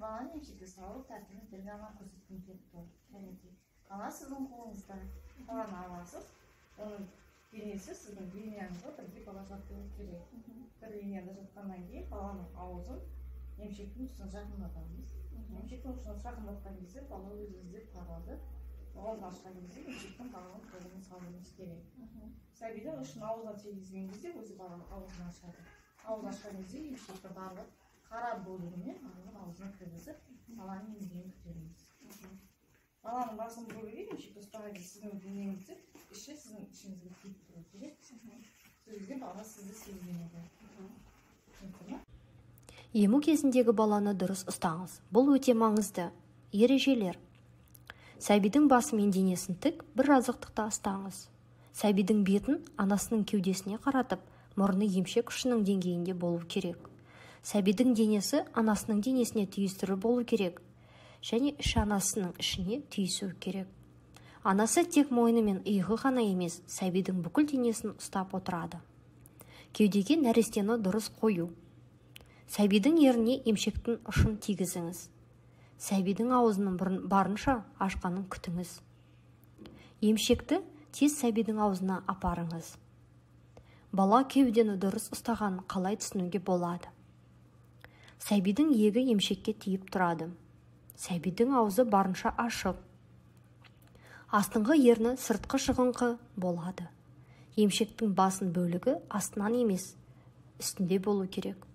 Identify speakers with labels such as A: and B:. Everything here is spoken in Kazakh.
A: баланы емшекке салу тәртібін бір ғана көрсеткім келіп тұр. Ана сіздің қолыңызда баланы аласыз, оның денесі сіздің линияңызға бірдей бала жатуы керек. Бір линияда жатқаннан кейін баланың аузын емшектің ұшына жақындатамыз. Емшектің ұшына жақындатқан кезде бала өзі іздеп табады. Аузын ашқан кезде емшектің баланың қолын салуымыз керек. Сәбидің ұшын аузына тигізген кезде өзі баланың аузын ашады. Аузын ашқан кезде емшекті барлық қара бөлігіне барлық аузына кіргізіп баланың емдеуін күтеміз. Баланың басын бөлігі емшекті ұстаған кезде сіздің денеңізде іші сіздің ішіңізге тиіп тұру керек. Сол кезде бала сізді сезінеді.
B: Ему кезіндегі баланы дұрыс ұстаңыз. Бұл өте маңызды. Ережелер. Сәбидің басы мен денесін тік, бір жазықтықта ұстаңыз. Сәбидің бетін анасының кеудесіне қаратып, мұрны емшек ұшының деңгейінде болу керек. Сәбидің денесі анасының денесіне түйістіру болу керек. Және іші анасының ішіне түйісу керек. Анасы тек мойны мен иығы ғана емес, сәбидің бүкіл денесін ұстап отырады. Кеудеге нәрестені дұрыс қою. Сәбидің еріне емшектің ұшын тигізіңіз. Сәбидің аузының барынша ашқанын күтіңіз. Емшекті тез сәбидің аузына апарыңыз. Бала кеудені дұрыс ұстаған қалай түсінуге болады? Сәбидің иегі емшекке тиіп тұрады. Сәбидің аузы барынша ашық. Астыңғы ерні сыртқы шығыңқы болады. Емшектің басын бөлігі астынан емес, үстінде болу керек.